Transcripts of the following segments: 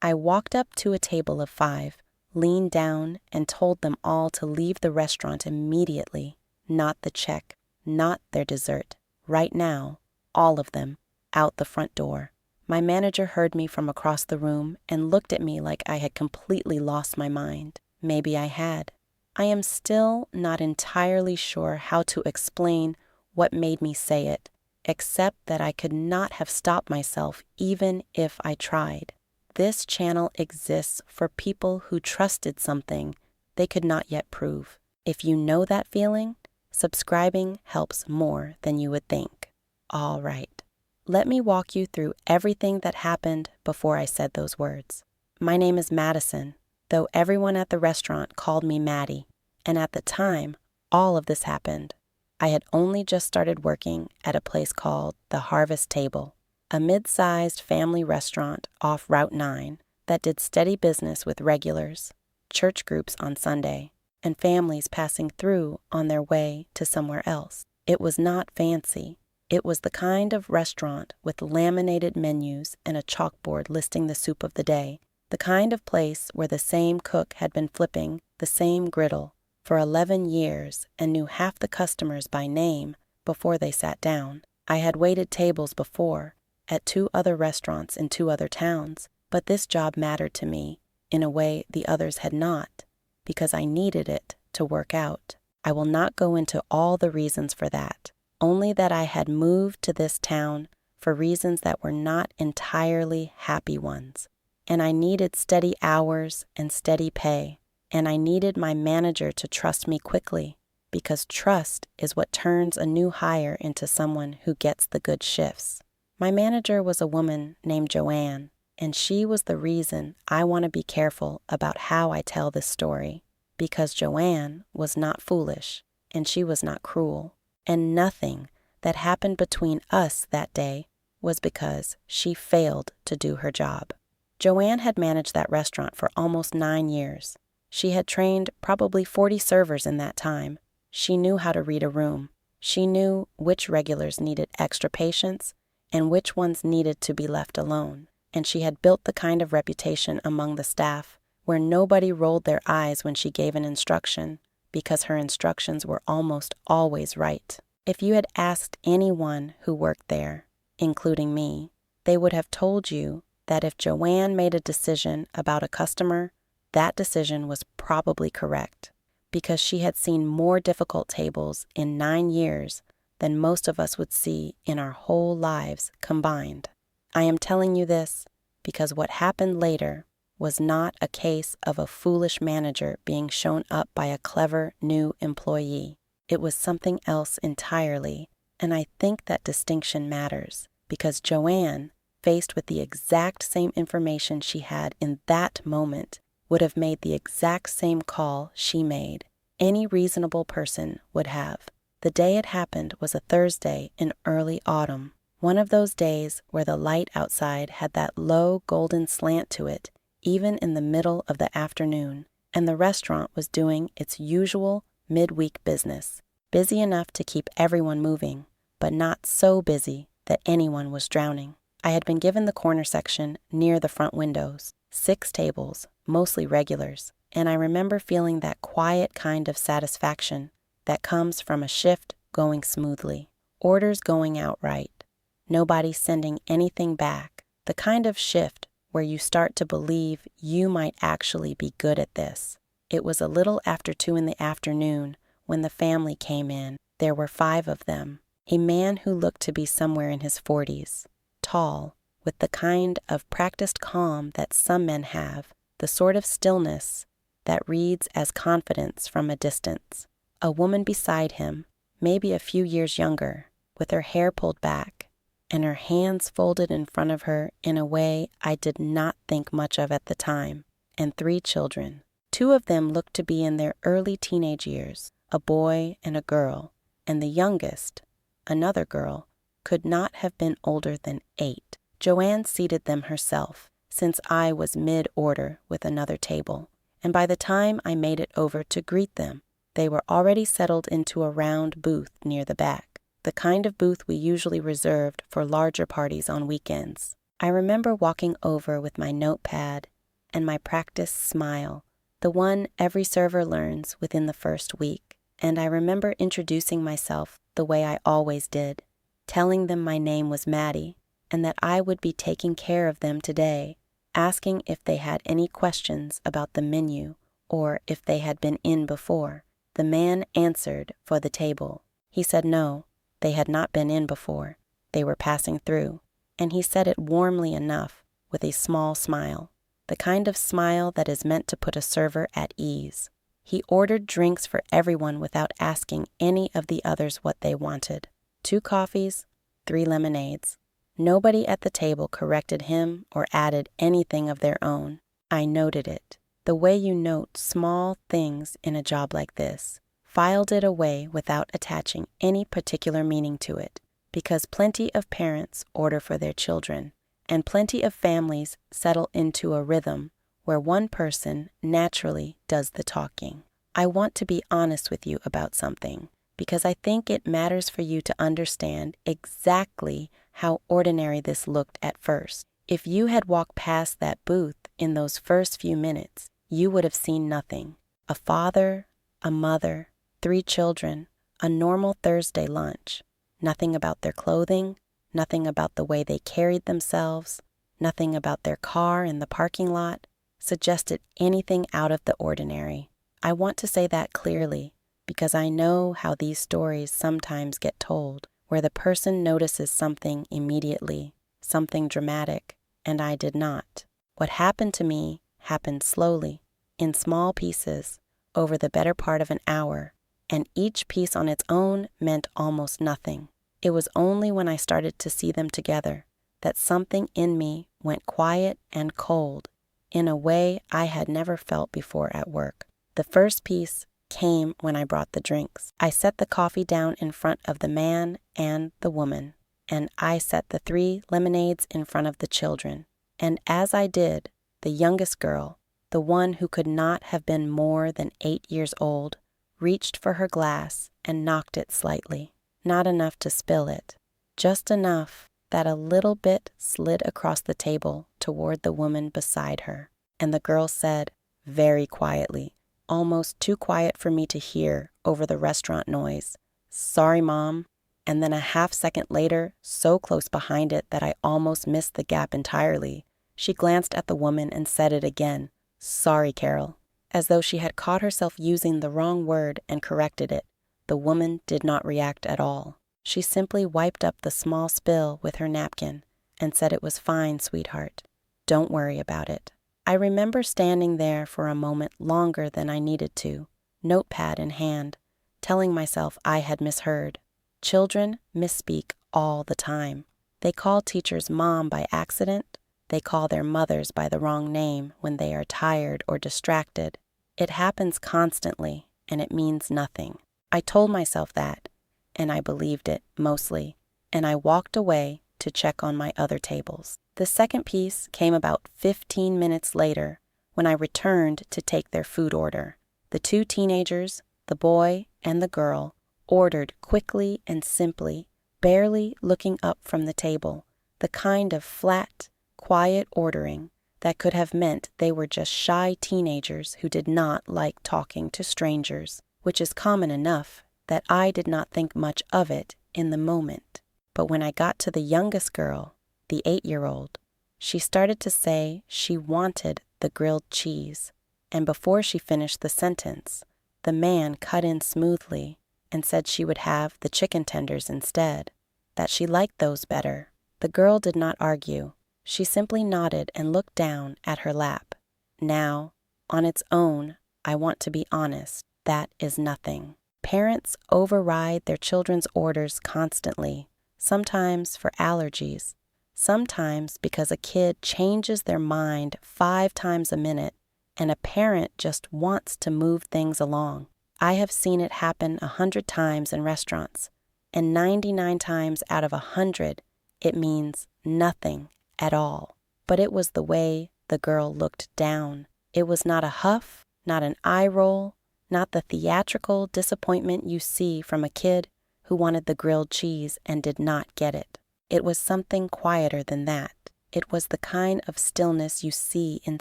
I walked up to a table of 5, leaned down, and told them all to leave the restaurant immediately. Not the check, not their dessert. Right now, all of them, out the front door. My manager heard me from across the room and looked at me like I had completely lost my mind. Maybe I had. I am still not entirely sure how to explain what made me say it, except that I could not have stopped myself even if I tried. This channel exists for people who trusted something they could not yet prove. If you know that feeling, subscribing helps more than you would think. All right. Let me walk you through everything that happened before I said those words. My name is Madison, though everyone at the restaurant called me Maddie, and at the time, all of this happened. I had only just started working at a place called the Harvest Table, a mid-sized family restaurant off Route 9 that did steady business with regulars, church groups on Sunday, and families passing through on their way to somewhere else. It was not fancy. It was the kind of restaurant with laminated menus and a chalkboard listing the soup of the day, the kind of place where the same cook had been flipping the same griddle for 11 years and knew half the customers by name before they sat down. I had waited tables before at 2 other restaurants in 2 other towns, but this job mattered to me in a way the others had not, because I needed it to work out. I will not go into all the reasons for that. Only that I had moved to this town for reasons that were not entirely happy ones, and I needed steady hours and steady pay, and I needed my manager to trust me quickly, because trust is what turns a new hire into someone who gets the good shifts. My manager was a woman named Joanne, and she was the reason I want to be careful about how I tell this story, because Joanne was not foolish, and she was not cruel. And nothing that happened between us that day was because she failed to do her job. Joanne had managed that restaurant for almost 9 years. She had trained probably 40 servers in that time. She knew how to read a room. She knew which regulars needed extra patience and which ones needed to be left alone. And she had built the kind of reputation among the staff where nobody rolled their eyes when she gave an instruction, because her instructions were almost always right. If you had asked anyone who worked there, including me, they would have told you that if Joanne made a decision about a customer, that decision was probably correct, because she had seen more difficult tables in 9 years than most of us would see in our whole lives combined. I am telling you this because what happened later was not a case of a foolish manager being shown up by a clever new employee. It was something else entirely, and I think that distinction matters, because Joanne, faced with the exact same information she had in that moment, would have made the exact same call she made. Any reasonable person would have. The day it happened was a Thursday in early autumn, one of those days where the light outside had that low golden slant to it, even in the middle of the afternoon, and the restaurant was doing its usual midweek business, busy enough to keep everyone moving, but not so busy that anyone was drowning. I had been given the corner section near the front windows, 6 tables, mostly regulars, and I remember feeling that quiet kind of satisfaction that comes from a shift going smoothly, orders going out right, nobody sending anything back, the kind of shift where you start to believe you might actually be good at this. It was a little after 2 in the afternoon when the family came in. There were 5 of them. A man who looked to be somewhere in his 40s, tall, with the kind of practiced calm that some men have, the sort of stillness that reads as confidence from a distance. A woman beside him, maybe a few years younger, with her hair pulled back, and her hands folded in front of her in a way I did not think much of at the time, and 3 children. 2 of them looked to be in their early teenage years, a boy and a girl, and the youngest, another girl, could not have been older than 8. Joanne seated them herself, since I was mid-order with another table, and by the time I made it over to greet them, they were already settled into a round booth near the back, the kind of booth we usually reserved for larger parties on weekends. I remember walking over with my notepad and my practice smile, the one every server learns within the first week, and I remember introducing myself the way I always did, telling them my name was Maddie and that I would be taking care of them today, asking if they had any questions about the menu or if they had been in before. The man answered for the table. He said no, they had not been in before. They were passing through, and he said it warmly enough with a small smile, the kind of smile that is meant to put a server at ease. He ordered drinks for everyone without asking any of the others what they wanted. 2 coffees, 3 lemonades. Nobody at the table corrected him or added anything of their own. I noted it, the way you note small things in a job like this, filed it away without attaching any particular meaning to it, because plenty of parents order for their children, and plenty of families settle into a rhythm where one person naturally does the talking. I want to be honest with you about something, because I think it matters for you to understand exactly how ordinary this looked at first. If you had walked past that booth in those first few minutes, you would have seen nothing. A father, a mother, 3 children, a normal Thursday lunch. Nothing about their clothing, nothing about the way they carried themselves, nothing about their car in the parking lot suggested anything out of the ordinary. I want to say that clearly because I know how these stories sometimes get told, where the person notices something immediately, something dramatic, and I did not. What happened to me happened slowly, in small pieces, over the better part of an hour, and each piece on its own meant almost nothing. It was only when I started to see them together that something in me went quiet and cold in a way I had never felt before at work. The first piece came when I brought the drinks. I set the coffee down in front of the man and the woman, and I set the 3 lemonades in front of the children. And as I did, the youngest girl, the one who could not have been more than 8 years old, reached for her glass and knocked it slightly. Not enough to spill it, just enough that a little bit slid across the table toward the woman beside her. And the girl said, very quietly, almost too quiet for me to hear over the restaurant noise, "Sorry, Mom." And then a half second later, so close behind it that I almost missed the gap entirely, she glanced at the woman and said it again, "Sorry, Carol," as though she had caught herself using the wrong word and corrected it. The woman did not react at all. She simply wiped up the small spill with her napkin and said it was fine, sweetheart. Don't worry about it. I remember standing there for a moment longer than I needed to, notepad in hand, telling myself I had misheard. Children misspeak all the time. They call teachers mom by accident. They call their mothers by the wrong name when they are tired or distracted. It happens constantly, and it means nothing. I told myself that, and I believed it mostly, and I walked away to check on my other tables. The second piece came about 15 minutes later when I returned to take their food order. The 2 teenagers, the boy and the girl, ordered quickly and simply, barely looking up from the table, the kind of flat, quiet ordering that could have meant they were just shy teenagers who did not like talking to strangers, which is common enough that I did not think much of it in the moment. But when I got to the youngest girl, the 8-year-old, she started to say she wanted the grilled cheese, and before she finished the sentence, the man cut in smoothly and said she would have the chicken tenders instead, that she liked those better. The girl did not argue. She simply nodded and looked down at her lap. Now, on its own, I want to be honest, that is nothing. Parents override their children's orders constantly, sometimes for allergies, sometimes because a kid changes their mind 5 times a minute and a parent just wants to move things along. I have seen it happen 100 times in restaurants, and 99 times out of 100, it means nothing at all. But it was the way the girl looked down. It was not a huff, not an eye roll, not the theatrical disappointment you see from a kid who wanted the grilled cheese and did not get it. It was something quieter than that. It was the kind of stillness you see in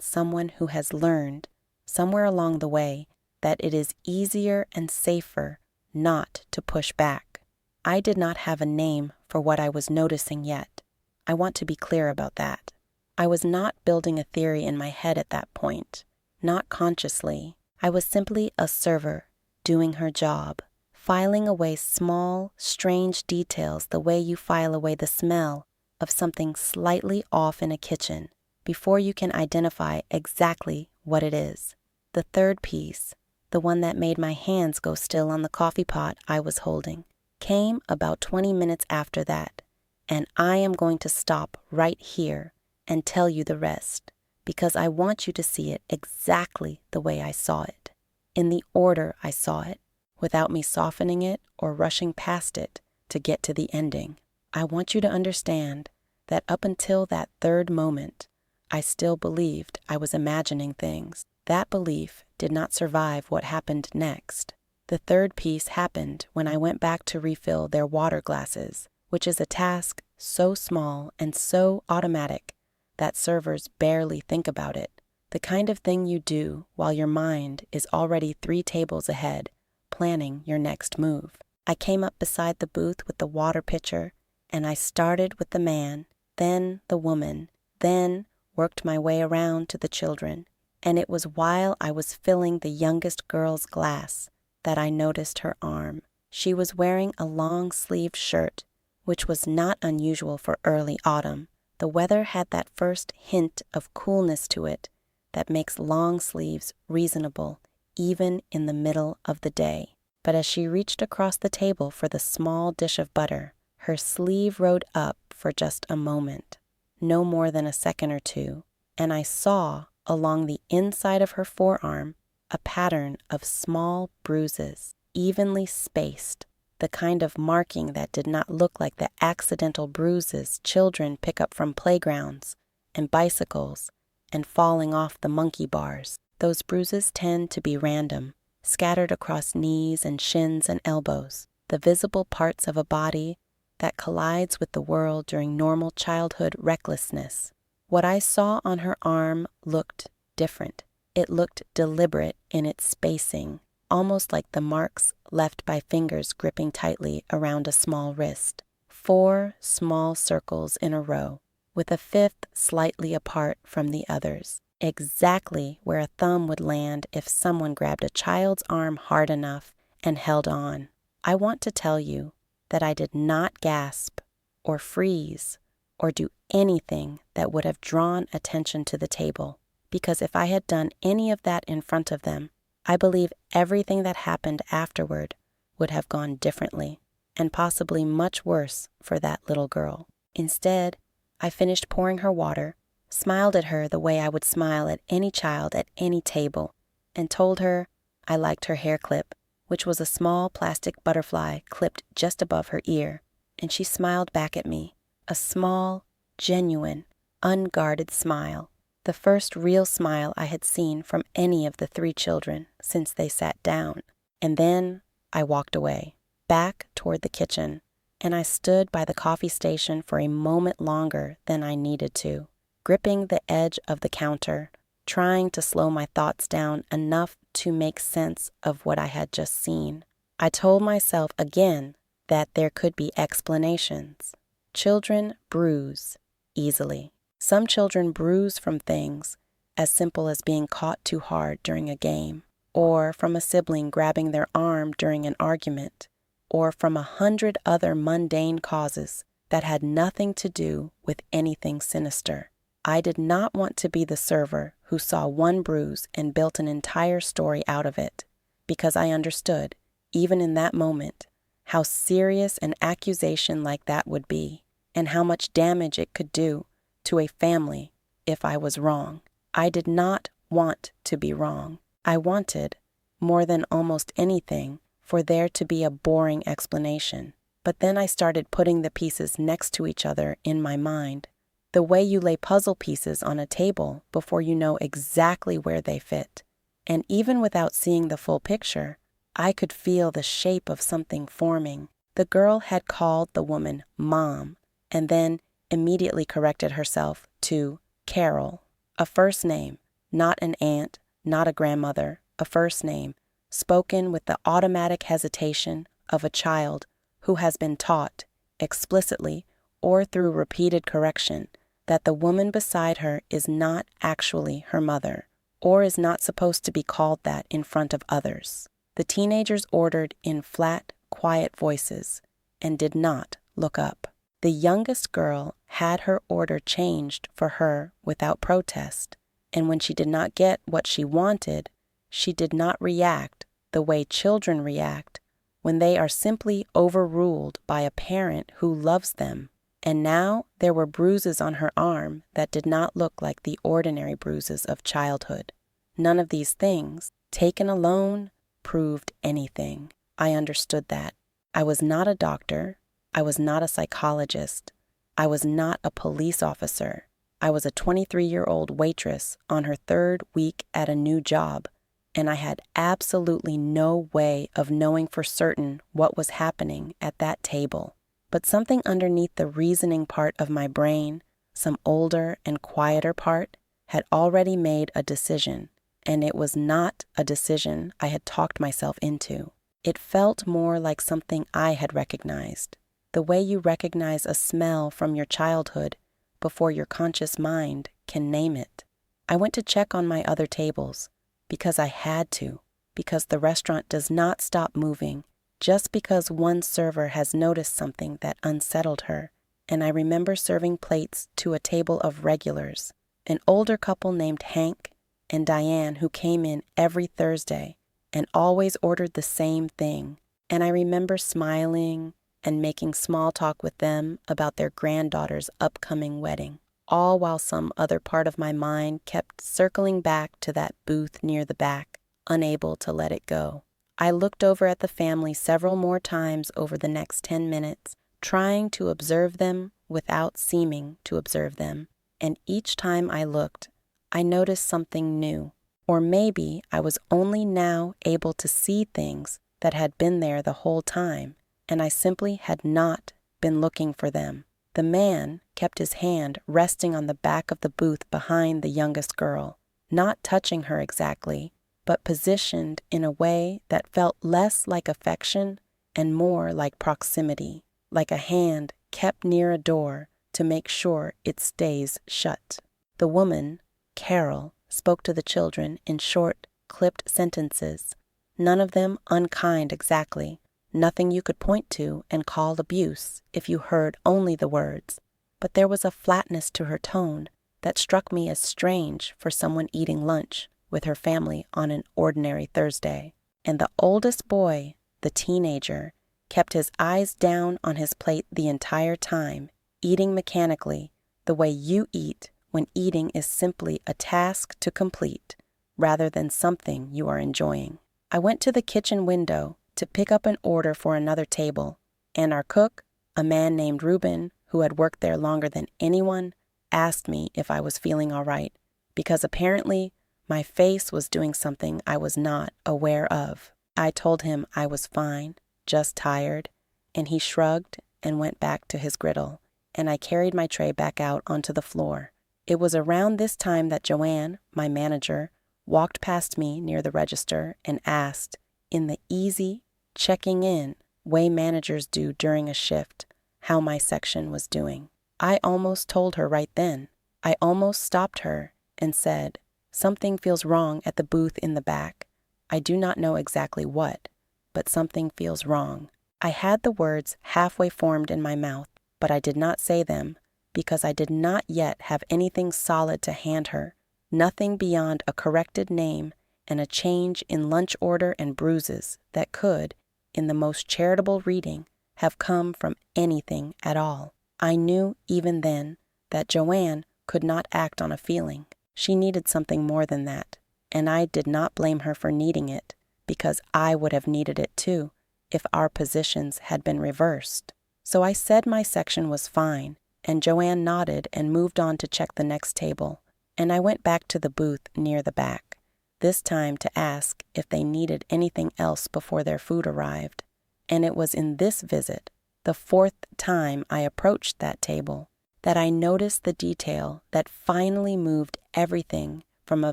someone who has learned, somewhere along the way, that it is easier and safer not to push back. I did not have a name for what I was noticing yet. I want to be clear about that. I was not building a theory in my head at that point, not consciously. I was simply a server doing her job, filing away small, strange details the way you file away the smell of something slightly off in a kitchen before you can identify exactly what it is. The third piece, the one that made my hands go still on the coffee pot I was holding, came about 20 minutes after that, and I am going to stop right here and tell you the rest, because I want you to see it exactly the way I saw it, in the order I saw it, without me softening it or rushing past it to get to the ending. I want you to understand that up until that third moment, I still believed I was imagining things. That belief did not survive what happened next. The third piece happened when I went back to refill their water glasses, which is a task so small and so automatic that servers barely think about it. The kind of thing you do while your mind is already 3 tables ahead, planning your next move. I came up beside the booth with the water pitcher, and I started with the man, then the woman, then worked my way around to the children. And it was while I was filling the youngest girl's glass that I noticed her arm. She was wearing a long-sleeved shirt, which was not unusual for early autumn. The weather had that first hint of coolness to it that makes long sleeves reasonable even in the middle of the day. But as she reached across the table for the small dish of butter, her sleeve rode up for just a moment, no more than a second or two, and I saw along the inside of her forearm a pattern of small bruises, evenly spaced, the kind of marking that did not look like the accidental bruises children pick up from playgrounds and bicycles and falling off the monkey bars. Those bruises tend to be random, scattered across knees and shins and elbows, the visible parts of a body that collides with the world during normal childhood recklessness. What I saw on her arm looked different. It looked deliberate in its spacing, almost like the marks left by fingers gripping tightly around a small wrist. 4 small circles in a row, with a 5th slightly apart from the others, exactly where a thumb would land if someone grabbed a child's arm hard enough and held on. I want to tell you that I did not gasp or freeze or do anything that would have drawn attention to the table, because if I had done any of that in front of them, I believe everything that happened afterward would have gone differently, and possibly much worse for that little girl. Instead, I finished pouring her water, smiled at her the way I would smile at any child at any table, and told her I liked her hair clip, which was a small plastic butterfly clipped just above her ear, and she smiled back at me, a small, genuine, unguarded smile, the first real smile I had seen from any of the 3 children since they sat down. And then I walked away, back toward the kitchen, and I stood by the coffee station for a moment longer than I needed to, gripping the edge of the counter, trying to slow my thoughts down enough to make sense of what I had just seen. I told myself again that there could be explanations. Children bruise easily. Some children bruise from things as simple as being caught too hard during a game, or from a sibling grabbing their arm during an argument, or from 100 other mundane causes that had nothing to do with anything sinister. I did not want to be the server who saw one bruise and built an entire story out of it, because I understood, even in that moment, how serious an accusation like that would be, and how much damage it could do to a family if I was wrong. I did not want to be wrong. I wanted, more than almost anything, for there to be a boring explanation. But then I started putting the pieces next to each other in my mind, the way you lay puzzle pieces on a table before you know exactly where they fit. And even without seeing the full picture, I could feel the shape of something forming. The girl had called the woman Mom, and then immediately corrected herself to Carol, a first name, not an aunt, not a grandmother, a first name, spoken with the automatic hesitation of a child who has been taught, explicitly or through repeated correction, that the woman beside her is not actually her mother, or is not supposed to be called that in front of others. The teenagers ordered in flat, quiet voices and did not look up. The youngest girl had her order changed for her without protest, and when she did not get what she wanted, she did not react the way children react when they are simply overruled by a parent who loves them. And now there were bruises on her arm that did not look like the ordinary bruises of childhood. None of these things, taken alone, proved anything. I understood that. I was not a doctor. I was not a psychologist. I was not a police officer. I was a 23-year-old waitress on her third week at a new job, and I had absolutely no way of knowing for certain what was happening at that table. But something underneath the reasoning part of my brain, some older and quieter part, had already made a decision, and it was not a decision I had talked myself into. It felt more like something I had recognized, the way you recognize a smell from your childhood before your conscious mind can name it. I went to check on my other tables, because I had to, because the restaurant does not stop moving just because one server has noticed something that unsettled her, and I remember serving plates to a table of regulars, an older couple named Hank and Diane who came in every Thursday and always ordered the same thing, and I remember smiling and making small talk with them about their granddaughter's upcoming wedding, all while some other part of my mind kept circling back to that booth near the back, unable to let it go. I looked over at the family several more times over the next 10 minutes, trying to observe them without seeming to observe them, and each time I looked, I noticed something new, or maybe I was only now able to see things that had been there the whole time, and I simply had not been looking for them. The man kept his hand resting on the back of the booth behind the youngest girl, not touching her exactly, but positioned in a way that felt less like affection and more like proximity, like a hand kept near a door to make sure it stays shut. The woman, Carol, spoke to the children in short, clipped sentences, none of them unkind exactly, nothing you could point to and call abuse if you heard only the words, but there was a flatness to her tone that struck me as strange for someone eating lunch with her family on an ordinary Thursday. And the oldest boy, the teenager, kept his eyes down on his plate the entire time, eating mechanically, the way you eat when eating is simply a task to complete, rather than something you are enjoying. I went to the kitchen window to pick up an order for another table, and our cook, a man named Reuben, who had worked there longer than anyone, asked me if I was feeling all right, because apparently my face was doing something I was not aware of. I told him I was fine, just tired, and he shrugged and went back to his griddle, and I carried my tray back out onto the floor. It was around this time that Joanne, my manager, walked past me near the register and asked, in the easy, checking in way managers do during a shift, how my section was doing. I almost told her right then. I almost stopped her and said, "Something feels wrong at the booth in the back. I do not know exactly what, but something feels wrong." I had the words halfway formed in my mouth, but I did not say them because I did not yet have anything solid to hand her, nothing beyond a corrected name and a change in lunch order and bruises that could, in the most charitable reading, have come from anything at all. I knew even then that Joanne could not act on a feeling. She needed something more than that, and I did not blame her for needing it, because I would have needed it too if our positions had been reversed. So I said my section was fine, and Joanne nodded and moved on to check the next table, and I went back to the booth near the back, this time to ask if they needed anything else before their food arrived. And it was in this visit, the fourth time I approached that table, that I noticed the detail that finally moved everything from a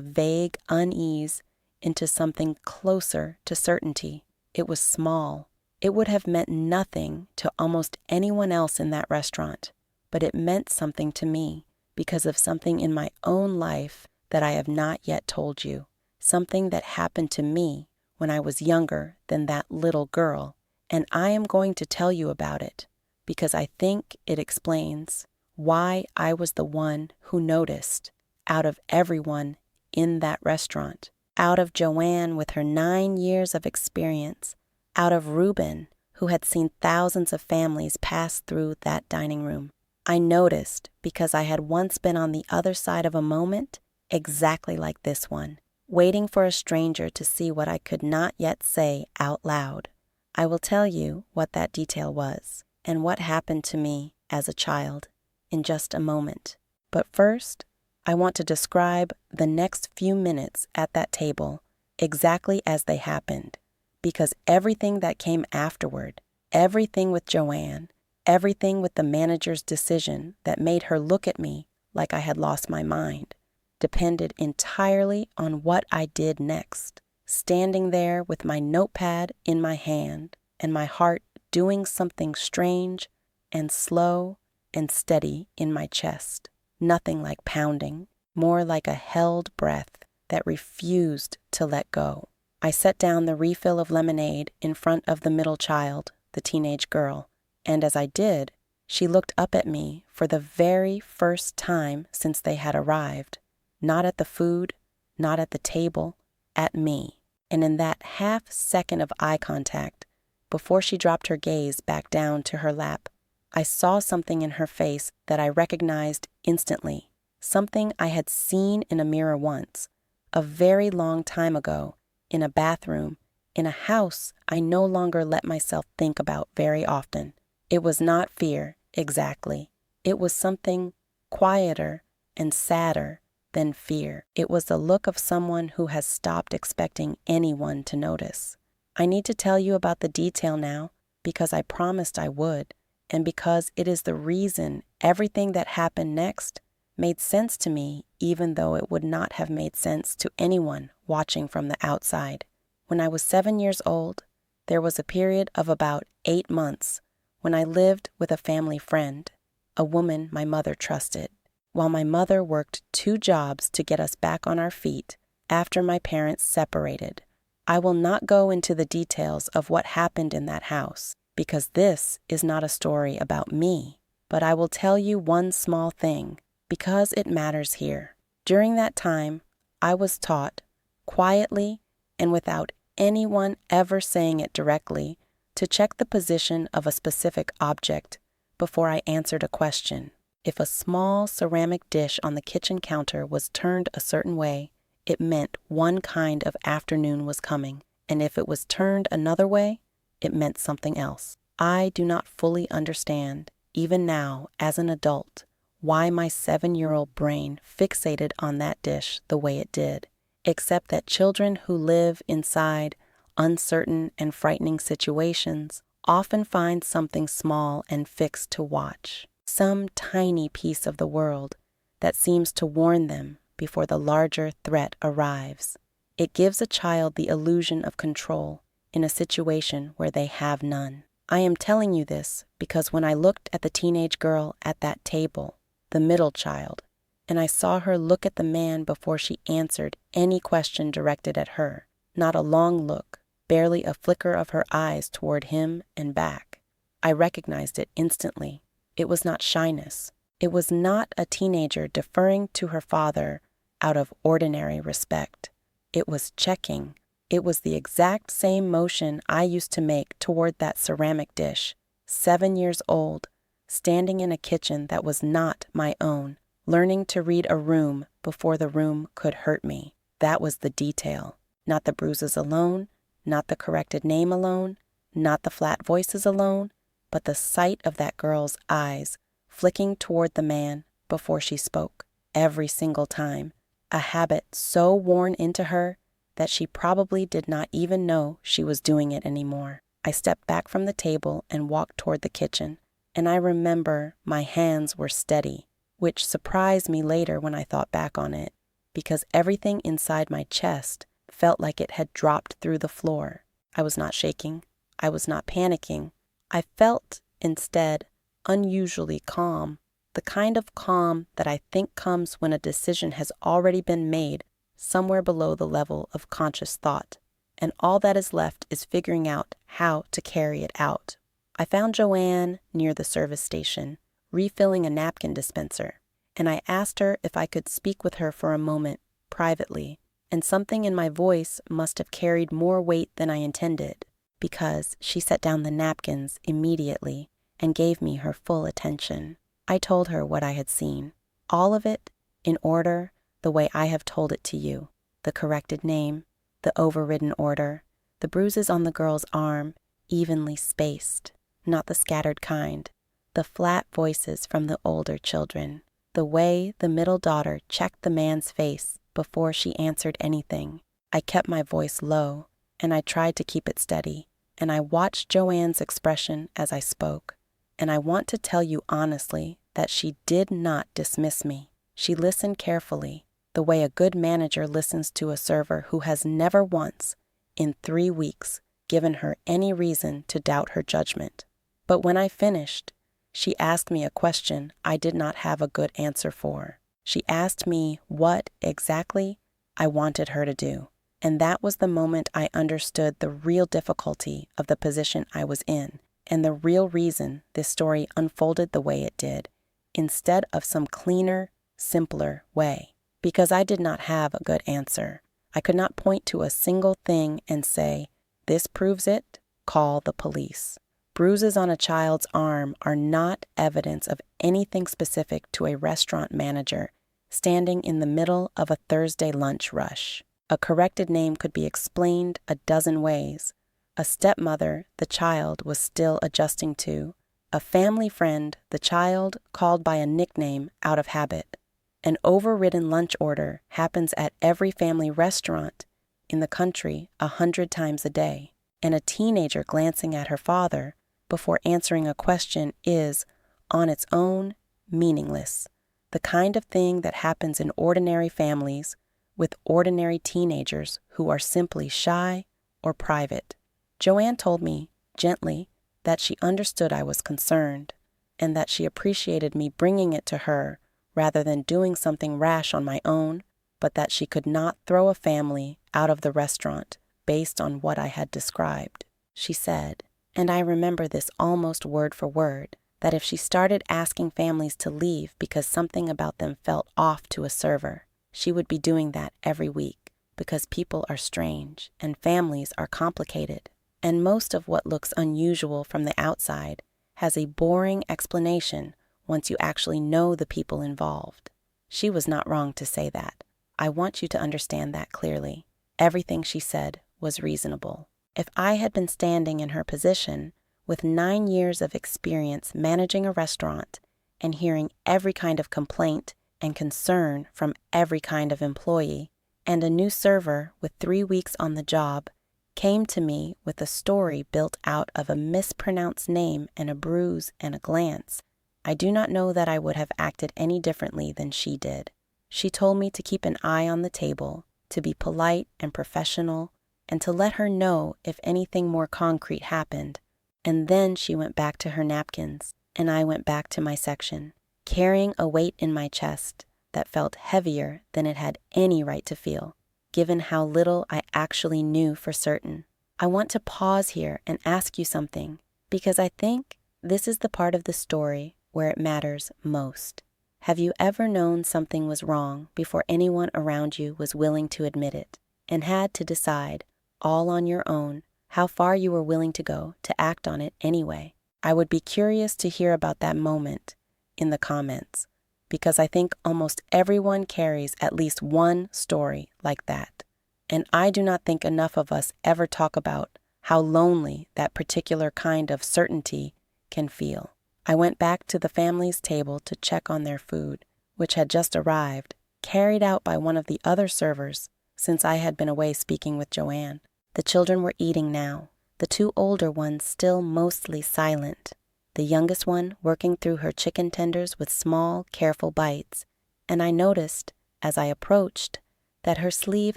vague unease into something closer to certainty. It was small. It would have meant nothing to almost anyone else in that restaurant, but it meant something to me because of something in my own life that I have not yet told you, something that happened to me when I was younger than that little girl, and I am going to tell you about it because I think it explains why I was the one who noticed out of everyone in that restaurant, out of Joanne with her 9 years of experience, out of Reuben, who had seen thousands of families pass through that dining room. I noticed because I had once been on the other side of a moment exactly like this one, waiting for a stranger to see what I could not yet say out loud. I will tell you what that detail was and what happened to me as a child in just a moment. But first, I want to describe the next few minutes at that table exactly as they happened, because everything that came afterward, everything with Joanne, everything with the manager's decision that made her look at me like I had lost my mind, depended entirely on what I did next, standing there with my notepad in my hand and my heart doing something strange and slow and steady in my chest. Nothing like pounding, more like a held breath that refused to let go. I set down the refill of lemonade in front of the middle child, the teenage girl, and as I did, she looked up at me for the very first time since they had arrived. Not at the food, not at the table, at me. And in that half second of eye contact, before she dropped her gaze back down to her lap, I saw something in her face that I recognized instantly, something I had seen in a mirror once, a very long time ago, in a bathroom, in a house I no longer let myself think about very often. It was not fear, exactly. It was something quieter and sadder than fear. It was the look of someone who has stopped expecting anyone to notice. I need to tell you about the detail now because I promised I would, and because it is the reason everything that happened next made sense to me even though it would not have made sense to anyone watching from the outside. When I was 7 years old, there was a period of about 8 months when I lived with a family friend, a woman my mother trusted, while my mother worked 2 jobs to get us back on our feet after my parents separated. I will not go into the details of what happened in that house, because this is not a story about me, but I will tell you one small thing, because it matters here. During that time, I was taught, quietly and without anyone ever saying it directly, to check the position of a specific object before I answered a question. If a small ceramic dish on the kitchen counter was turned a certain way, it meant one kind of afternoon was coming, and if it was turned another way, it meant something else. I do not fully understand, even now as an adult, why my 7-year-old brain fixated on that dish the way it did, except that children who live inside uncertain and frightening situations often find something small and fixed to watch, some tiny piece of the world that seems to warn them before the larger threat arrives. It gives a child the illusion of control in a situation where they have none. I am telling you this because when I looked at the teenage girl at that table, the middle child, and I saw her look at the man before she answered any question directed at her, not a long look, barely a flicker of her eyes toward him and back, I recognized it instantly. It was not shyness. It was not a teenager deferring to her father out of ordinary respect. It was checking. It was the exact same motion I used to make toward that ceramic dish, 7 years old, standing in a kitchen that was not my own, learning to read a room before the room could hurt me. That was the detail. Not the bruises alone, not the corrected name alone, not the flat voices alone, but the sight of that girl's eyes flicking toward the man before she spoke, every single time, a habit so worn into her that she probably did not even know she was doing it anymore. I stepped back from the table and walked toward the kitchen, and I remember my hands were steady, which surprised me later when I thought back on it, because everything inside my chest felt like it had dropped through the floor. I was not shaking. I was not panicking. I felt, instead, unusually calm, the kind of calm that I think comes when a decision has already been made somewhere below the level of conscious thought, and all that is left is figuring out how to carry it out. I found Joanne near the service station, refilling a napkin dispenser, and I asked her if I could speak with her for a moment, privately, and something in my voice must have carried more weight than I intended, because she set down the napkins immediately and gave me her full attention. I told her what I had seen, all of it, in order, the way I have told it to you, the corrected name, the overridden order, the bruises on the girl's arm, evenly spaced, not the scattered kind, the flat voices from the older children, the way the middle daughter checked the man's face before she answered anything. I kept my voice low, and I tried to keep it steady, and I watched Joanne's expression as I spoke, and I want to tell you honestly that she did not dismiss me. She listened carefully, the way a good manager listens to a server who has never once, in 3 weeks, given her any reason to doubt her judgment. But when I finished, she asked me a question I did not have a good answer for. She asked me what, exactly, I wanted her to do. And that was the moment I understood the real difficulty of the position I was in, and the real reason this story unfolded the way it did, instead of some cleaner, simpler way. Because I did not have a good answer. I could not point to a single thing and say, "This proves it, call the police." Bruises on a child's arm are not evidence of anything specific to a restaurant manager standing in the middle of a Thursday lunch rush. A corrected name could be explained a dozen ways. A stepmother the child was still adjusting to. A family friend the child called by a nickname out of habit. An overridden lunch order happens at every family restaurant in the country 100 times a day, and a teenager glancing at her father before answering a question is, on its own, meaningless. The kind of thing that happens in ordinary families with ordinary teenagers who are simply shy or private. Joanne told me, gently, that she understood I was concerned, and that she appreciated me bringing it to her rather than doing something rash on my own, but that she could not throw a family out of the restaurant based on what I had described. She said, and I remember this almost word for word, that if she started asking families to leave because something about them felt off to a server, she would be doing that every week, because people are strange and families are complicated, and most of what looks unusual from the outside has a boring explanation once you actually know the people involved. She was not wrong to say that. I want you to understand that clearly. Everything she said was reasonable. If I had been standing in her position, with 9 years of experience managing a restaurant and hearing every kind of complaint and concern from every kind of employee, and a new server with 3 weeks on the job came to me with a story built out of a mispronounced name and a bruise and a glance, I do not know that I would have acted any differently than she did. She told me to keep an eye on the table, to be polite and professional, and to let her know if anything more concrete happened. And then she went back to her napkins, and I went back to my section, carrying a weight in my chest that felt heavier than it had any right to feel, given how little I actually knew for certain. I want to pause here and ask you something, because I think this is the part of the story where it matters most. Have you ever known something was wrong before anyone around you was willing to admit it, and had to decide, all on your own, how far you were willing to go to act on it anyway? I would be curious to hear about that moment in the comments, because I think almost everyone carries at least one story like that. And I do not think enough of us ever talk about how lonely that particular kind of certainty can feel. I went back to the family's table to check on their food, which had just arrived, carried out by one of the other servers since I had been away speaking with Joanne. The children were eating now, the 2 older ones still mostly silent. the youngest one working through her chicken tenders with small, careful bites, and I noticed, as I approached, that her sleeve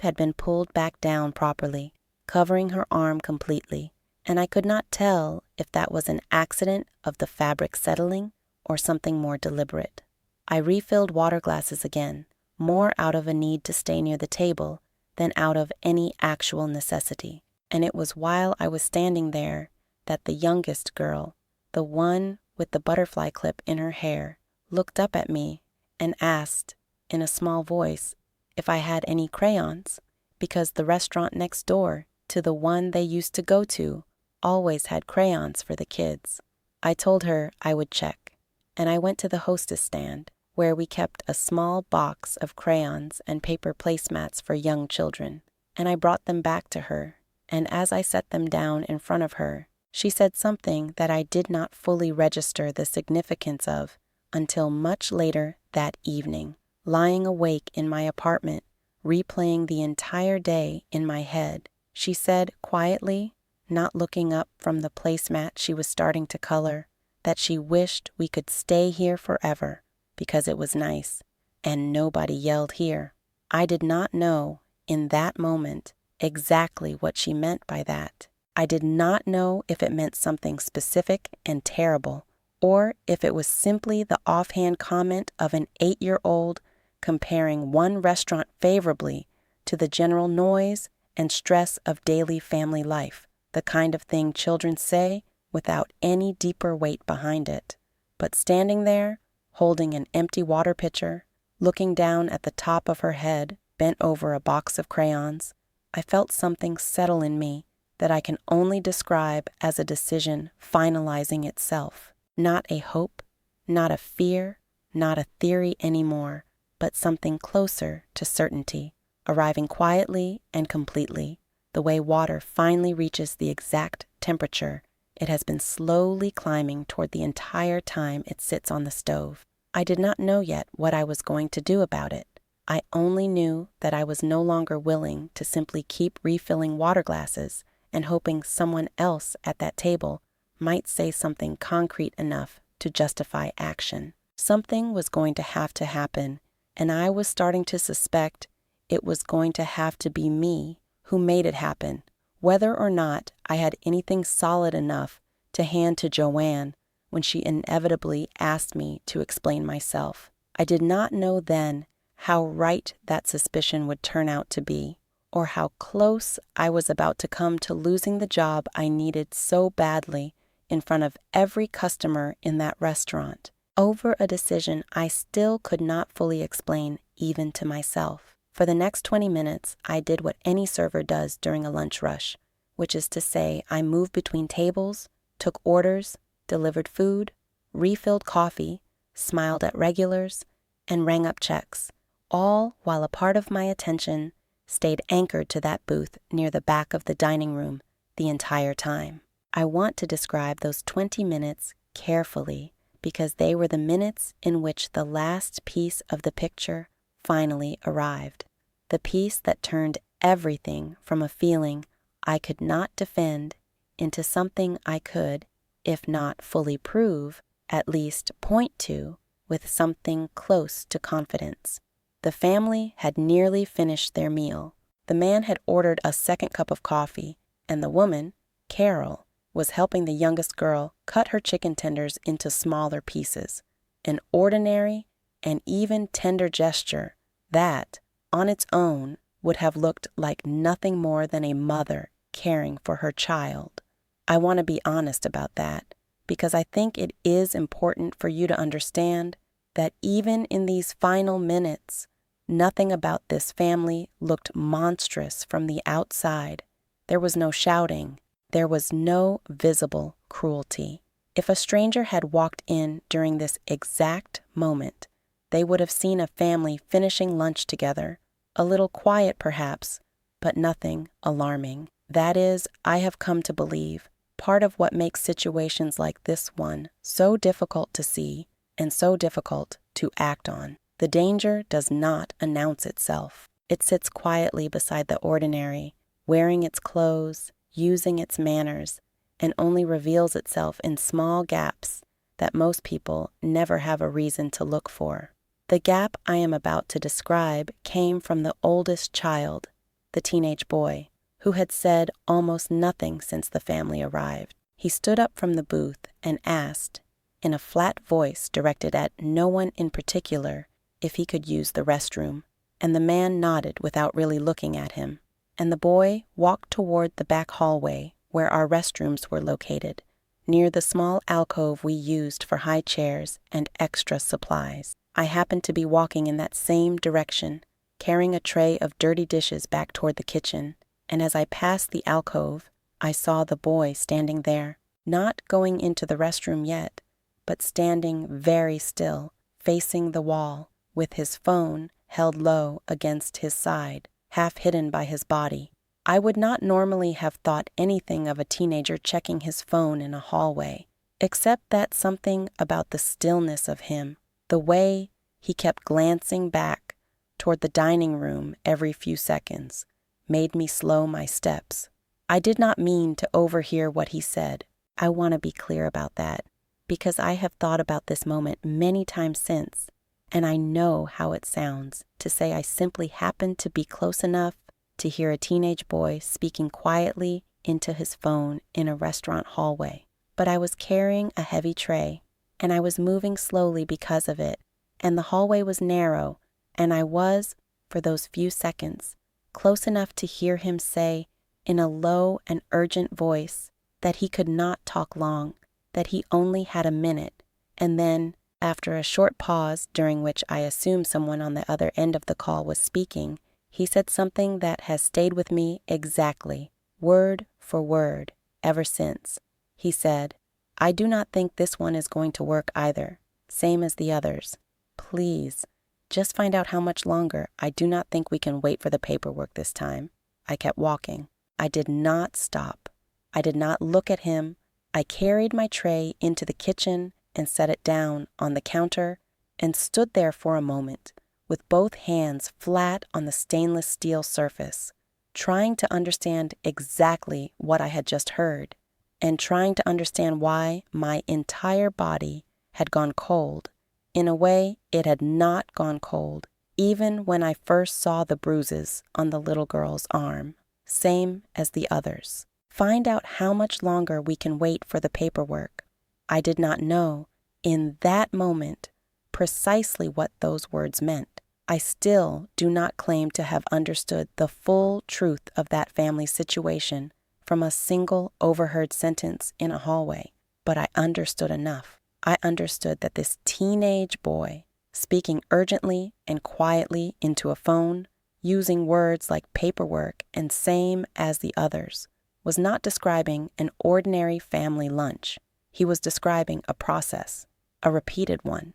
had been pulled back down properly, covering her arm completely, and I could not tell if that was an accident of the fabric settling or something more deliberate. I refilled water glasses again, more out of a need to stay near the table than out of any actual necessity, and it was while I was standing there that the youngest girl, the one with the butterfly clip in her hair, looked up at me and asked, in a small voice, if I had any crayons, because the restaurant next door to the one they used to go to always had crayons for the kids. I told her I would check, and I went to the hostess stand, where we kept a small box of crayons and paper placemats for young children, and I brought them back to her, and as I set them down in front of her, she said something that I did not fully register the significance of until much later that evening, lying awake in my apartment, replaying the entire day in my head. She said quietly, not looking up from the placemat she was starting to color, that she wished we could stay here forever because it was nice, and nobody yelled here. I did not know, in that moment, exactly what she meant by that. I did not know if it meant something specific and terrible, or if it was simply the offhand comment of an 8-year-old comparing one restaurant favorably to the general noise and stress of daily family life, the kind of thing children say without any deeper weight behind it. But standing there, holding an empty water pitcher, looking down at the top of her head, bent over a box of crayons, I felt something settle in me that I can only describe as a decision finalizing itself. Not a hope, not a fear, not a theory anymore, but something closer to certainty, arriving quietly and completely, the way water finally reaches the exact temperature it has been slowly climbing toward the entire time it sits on the stove. I did not know yet what I was going to do about it. I only knew that I was no longer willing to simply keep refilling water glasses and hoping someone else at that table might say something concrete enough to justify action. Something was going to happen, and I was starting to suspect it was going to have to be me who made it happen, whether or not I had anything solid enough to hand to Joanne when she inevitably asked me to explain myself. I did not know then how right that suspicion would turn out to be, or how close I was about to come to losing the job I needed so badly in front of every customer in that restaurant, over a decision I still could not fully explain even to myself. For the next 20 minutes, I did what any server does during a lunch rush, which is to say I moved between tables, took orders, delivered food, refilled coffee, smiled at regulars, and rang up checks, all while a part of my attention stayed anchored to that booth near the back of the dining room the entire time. I want to describe those 20 minutes carefully because they were the minutes in which the last piece of the picture finally arrived, the piece that turned everything from a feeling I could not defend into something I could, if not fully prove, at least point to with something close to confidence. The family had nearly finished their meal. The man had ordered a second cup of coffee, and the woman, Carol, was helping the youngest girl cut her chicken tenders into smaller pieces. An ordinary and even tender gesture that, on its own, would have looked like nothing more than a mother caring for her child. I want to be honest about that, because I think it is important for you to understand that even in these final minutes, nothing about this family looked monstrous from the outside. There was no shouting. There was no visible cruelty. If a stranger had walked in during this exact moment, they would have seen a family finishing lunch together, a little quiet perhaps, but nothing alarming. That is, I have come to believe, part of what makes situations like this one so difficult to see and so difficult to act on. The danger does not announce itself. It sits quietly beside the ordinary, wearing its clothes, using its manners, and only reveals itself in small gaps that most people never have a reason to look for. The gap I am about to describe came from the oldest child, the teenage boy, who had said almost nothing since the family arrived. He stood up from the booth and asked, in a flat voice directed at no one in particular, if he could use the restroom, and the man nodded without really looking at him, and the boy walked toward the back hallway where our restrooms were located, near the small alcove we used for high chairs and extra supplies. I happened to be walking in that same direction, carrying a tray of dirty dishes back toward the kitchen, and as I passed the alcove, I saw the boy standing there, not going into the restroom yet, but standing very still, facing the wall, with his phone held low against his side, half hidden by his body. I would not normally have thought anything of a teenager checking his phone in a hallway, except that something about the stillness of him, the way he kept glancing back toward the dining room every few seconds, made me slow my steps. I did not mean to overhear what he said. I want to be clear about that, because I have thought about this moment many times since, and I know how it sounds to say I simply happened to be close enough to hear a teenage boy speaking quietly into his phone in a restaurant hallway. But I was carrying a heavy tray, and I was moving slowly because of it, and the hallway was narrow, and I was, for those few seconds, close enough to hear him say, in a low and urgent voice, that he could not talk long, that he only had a minute, and then, after a short pause during which I assumed someone on the other end of the call was speaking, he said something that has stayed with me exactly, word for word, ever since. He said, "I do not think this one is going to work either, same as the others. Please, just find out how much longer. I do not think we can wait for the paperwork this time." I kept walking. I did not stop. I did not look at him. I carried my tray into the kitchen and set it down on the counter and stood there for a moment, with both hands flat on the stainless steel surface, trying to understand exactly what I had just heard, and trying to understand why my entire body had gone cold. In a way, it had not gone cold, even when I first saw the bruises on the little girl's arm, same as the others. Find out how much longer we can wait for the paperwork. I did not know, in that moment, precisely what those words meant. I still do not claim to have understood the full truth of that family's situation from a single overheard sentence in a hallway, but I understood enough. I understood that this teenage boy, speaking urgently and quietly into a phone, using words like paperwork and same as the others, was not describing an ordinary family lunch. He was describing a process, a repeated one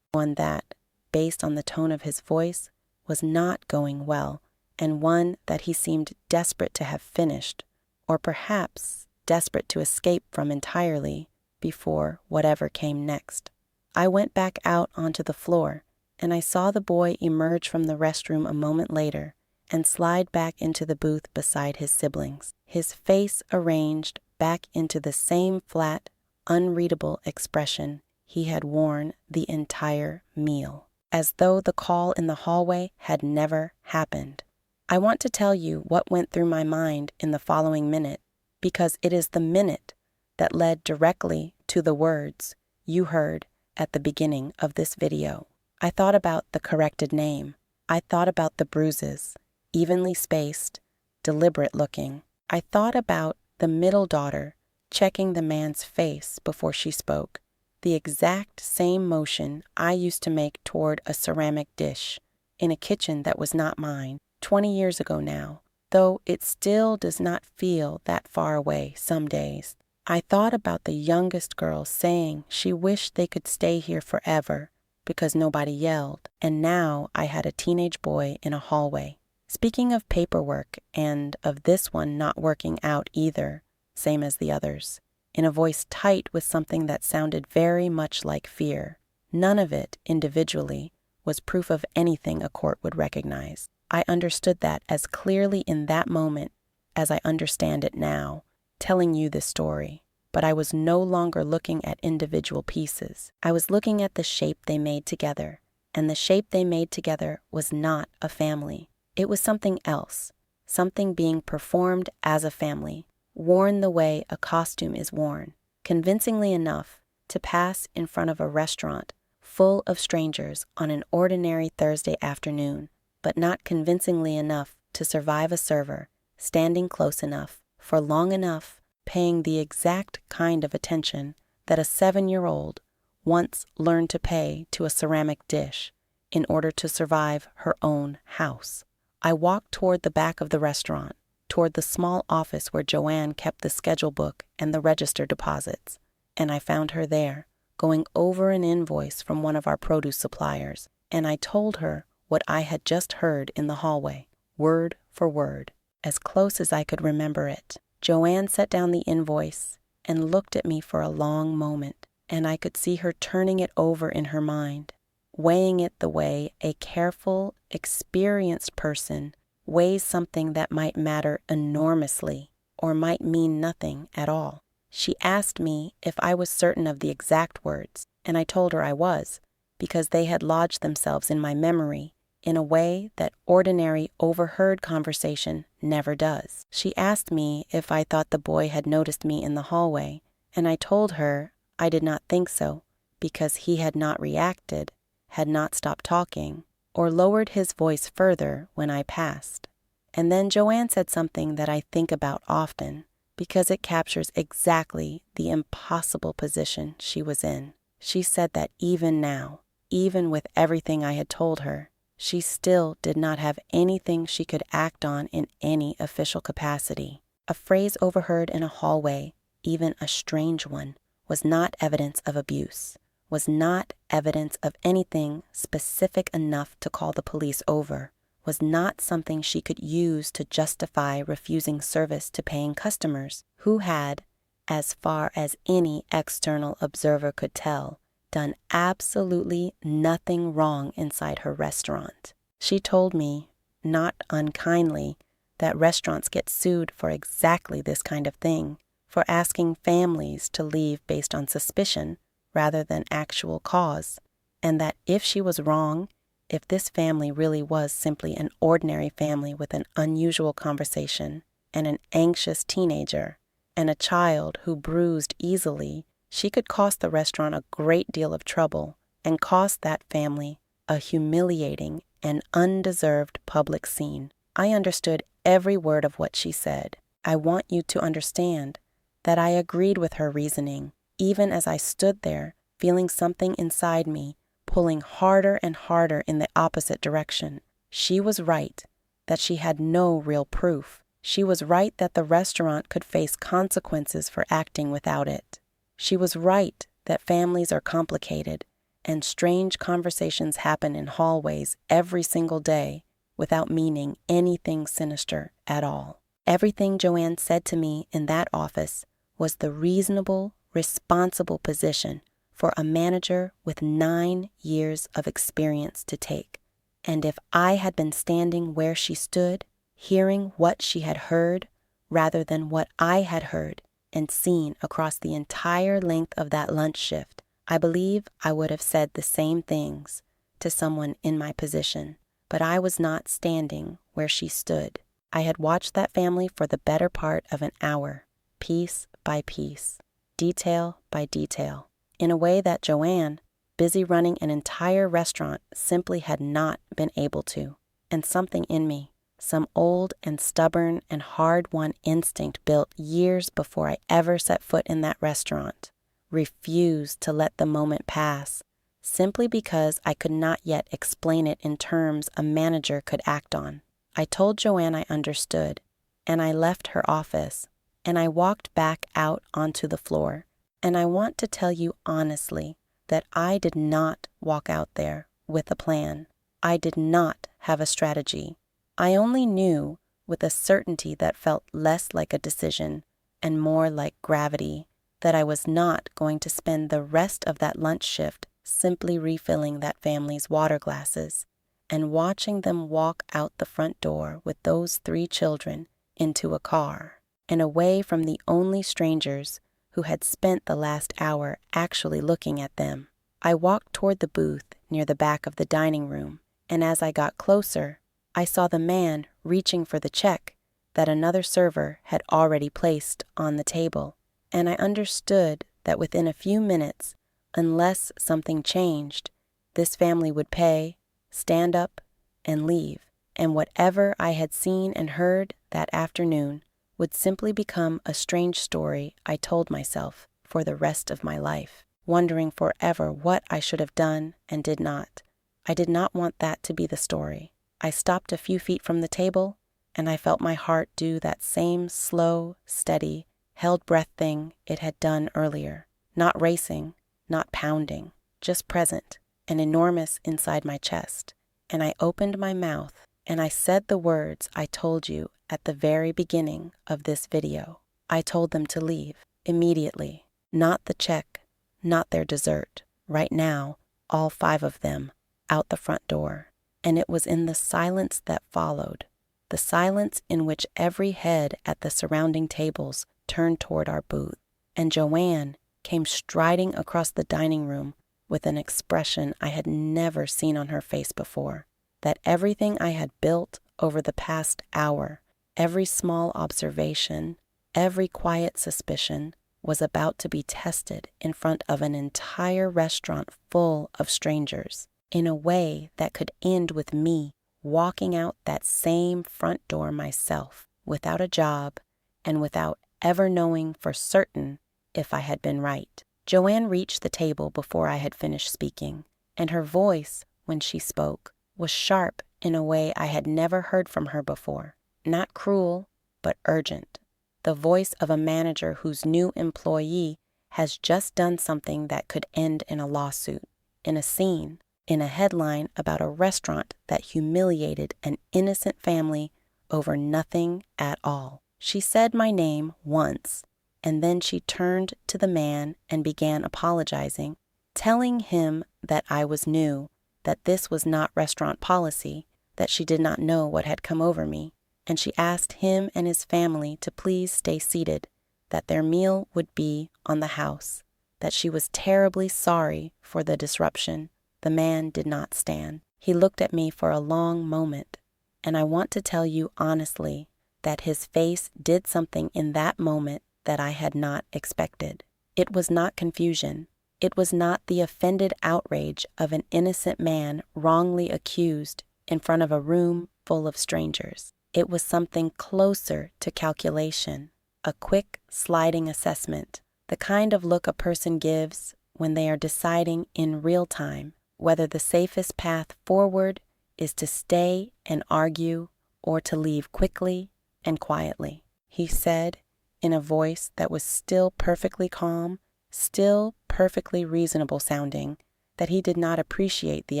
that, based on the tone of his voice, was not going well, and one that he seemed desperate to have finished, or perhaps desperate to escape from entirely before whatever came next. I went back out onto the floor, and I saw the boy emerge from the restroom a moment later and slide back into the booth beside his siblings, his face arranged back into the same flat, unreadable expression he had worn the entire meal, as though the call in the hallway had never happened. I want to tell you what went through my mind in the following minute, because it is the minute that led directly to the words you heard at the beginning of this video. I thought about the corrected name. I thought about the bruises, evenly spaced, deliberate looking. I thought about the middle daughter checking the man's face before she spoke, the exact same motion I used to make toward a ceramic dish in a kitchen that was not mine 20 years ago now, though it still does not feel that far away some days. I thought about the youngest girl saying she wished they could stay here forever because nobody yelled, and now I had a teenage boy in a hallway. Speaking of paperwork and of this one not working out either, same as the others, in a voice tight with something that sounded very much like fear. None of it, individually, was proof of anything a court would recognize. I understood that as clearly in that moment as I understand it now, telling you this story. but I was no longer looking at individual pieces. I was looking at the shape they made together, and the shape they made together was not a family. It was something else, something being performed as a family, worn the way a costume is worn, convincingly enough to pass in front of a restaurant full of strangers on an ordinary Thursday afternoon, but not convincingly enough to survive a server standing close enough, for long enough, paying the exact kind of attention that a 7-year-old once learned to pay to a ceramic dish in order to survive her own house. I walked toward the back of the restaurant, toward the small office where Joanne kept the schedule book and the register deposits, and I found her there, going over an invoice from one of our produce suppliers, and I told her what I had just heard in the hallway, word for word, as close as I could remember it. Joanne set down the invoice and looked at me for a long moment, and I could see her turning it over in her mind, weighing it the way a careful, experienced person weighs something that might matter enormously or might mean nothing at all. She asked me if I was certain of the exact words, and I told her I was, because they had lodged themselves in my memory in a way that ordinary overheard conversation never does. She asked me if I thought the boy had noticed me in the hallway, and I told her I did not think so, because he had not reacted, had not stopped talking, or lowered his voice further when I passed. And then Joanne said something that I think about often, because it captures exactly the impossible position she was in. She said that even now, even with everything I had told her, she still did not have anything she could act on in any official capacity. A phrase overheard in a hallway, even a strange one, was not evidence of abuse, was not evidence of anything specific enough to call the police over, was not something she could use to justify refusing service to paying customers who had, as far as any external observer could tell, done absolutely nothing wrong inside her restaurant. She told me, not unkindly, that restaurants get sued for exactly this kind of thing, for asking families to leave based on suspicion rather than actual cause, and that if she was wrong, if this family really was simply an ordinary family with an unusual conversation and an anxious teenager and a child who bruised easily, she could cost the restaurant a great deal of trouble and cost that family a humiliating and undeserved public scene. I understood every word of what she said. I want you to understand that I agreed with her reasoning, even as I stood there feeling something inside me pulling harder and harder in the opposite direction. She was right that she had no real proof. She was right that the restaurant could face consequences for acting without it. She was right that families are complicated and strange conversations happen in hallways every single day without meaning anything sinister at all. Everything Joanne said to me in that office was the reasonable, responsible position for a manager with 9 years of experience to take. And if I had been standing where she stood, hearing what she had heard rather than what I had heard and seen across the entire length of that lunch shift, I believe I would have said the same things to someone in my position. But I was not standing where she stood. I had watched that family for the better part of an hour, piece by piece, detail by detail, in a way that Joanne, busy running an entire restaurant, simply had not been able to. And something in me, some old and stubborn and hard-won instinct built years before I ever set foot in that restaurant, refused to let the moment pass, simply because I could not yet explain it in terms a manager could act on. I told Joanne I understood, and I left her office, and I walked back out onto the floor. And I want to tell you honestly that I did not walk out there with a plan. I did not have a strategy. I only knew with a certainty that felt less like a decision and more like gravity that I was not going to spend the rest of that lunch shift simply refilling that family's water glasses and watching them walk out the front door with those 3 children into a car and away from the only strangers who had spent the last hour actually looking at them. I walked toward the booth near the back of the dining room, and as I got closer, I saw the man reaching for the check that another server had already placed on the table, and I understood that within a few minutes, unless something changed, this family would pay, stand up, and leave, and whatever I had seen and heard that afternoon would simply become a strange story I told myself for the rest of my life, wondering forever what I should have done and did not. I did not want that to be the story. I stopped a few feet from the table, and I felt my heart do that same slow, steady, held breath thing it had done earlier. Not racing, not pounding, just present and enormous inside my chest. And I opened my mouth, and I said the words I told you at the very beginning of this video. I told them to leave immediately. Not the check, not their dessert. Right now, all 5 of them, out the front door. And it was in the silence that followed, the silence in which every head at the surrounding tables turned toward our booth, and Joanne came striding across the dining room with an expression I had never seen on her face before, that everything I had built over the past hour, every small observation, every quiet suspicion, was about to be tested in front of an entire restaurant full of strangers, in a way that could end with me walking out that same front door myself, without a job and without ever knowing for certain if I had been right. Joanne reached the table before I had finished speaking, and her voice, when she spoke, was sharp in a way I had never heard from her before. Not cruel, but urgent. The voice of a manager whose new employee has just done something that could end in a lawsuit, in a scene, in a headline about a restaurant that humiliated an innocent family over nothing at all. She said my name once, and then she turned to the man and began apologizing, telling him that I was new, that this was not restaurant policy, that she did not know what had come over me, and she asked him and his family to please stay seated, that their meal would be on the house, that she was terribly sorry for the disruption. The man did not stand. He looked at me for a long moment, and I want to tell you honestly that his face did something in that moment that I had not expected. It was not confusion. It was not the offended outrage of an innocent man wrongly accused in front of a room full of strangers. It was something closer to calculation, a quick, sliding assessment, the kind of look a person gives when they are deciding in real time whether the safest path forward is to stay and argue or to leave quickly and quietly. He said, in a voice that was still perfectly calm, still perfectly reasonable sounding, that he did not appreciate the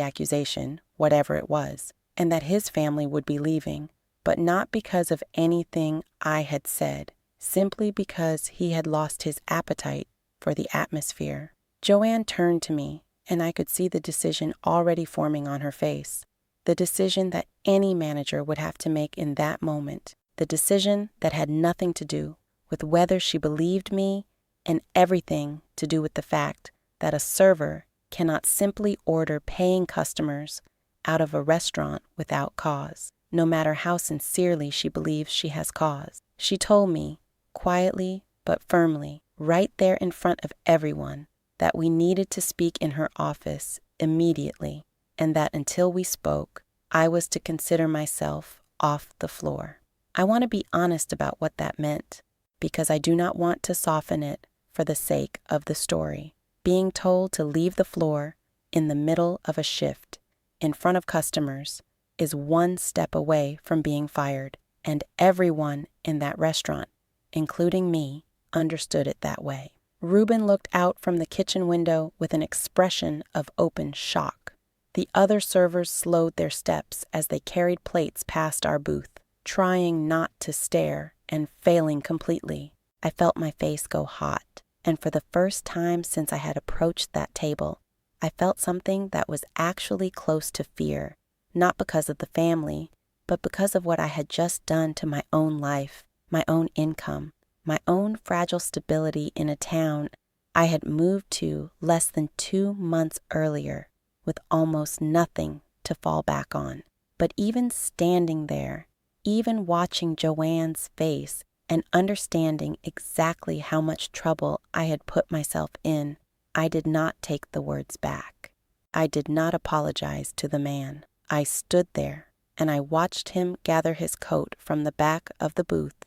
accusation, whatever it was, and that his family would be leaving, but not because of anything I had said, simply because he had lost his appetite for the atmosphere. Joanne turned to me, and I could see the decision already forming on her face, the decision that any manager would have to make in that moment, the decision that had nothing to do with whether she believed me and everything to do with the fact that a server cannot simply order paying customers out of a restaurant without cause, no matter how sincerely she believes she has cause. She told me, quietly but firmly, right there in front of everyone, that we needed to speak in her office immediately, and that until we spoke, I was to consider myself off the floor. I want to be honest about what that meant, because I do not want to soften it for the sake of the story. Being told to leave the floor in the middle of a shift, in front of customers, is one step away from being fired, and everyone in that restaurant, including me, understood it that way. Reuben looked out from the kitchen window with an expression of open shock. The other servers slowed their steps as they carried plates past our booth, trying not to stare and failing completely. I felt my face go hot, and for the first time since I had approached that table, I felt something that was actually close to fear, not because of the family, but because of what I had just done to my own life, my own income, my own fragile stability in a town I had moved to less than 2 months earlier with almost nothing to fall back on. But even standing there, even watching Joanne's face and understanding exactly how much trouble I had put myself in, I did not take the words back. I did not apologize to the man. I stood there and I watched him gather his coat from the back of the booth,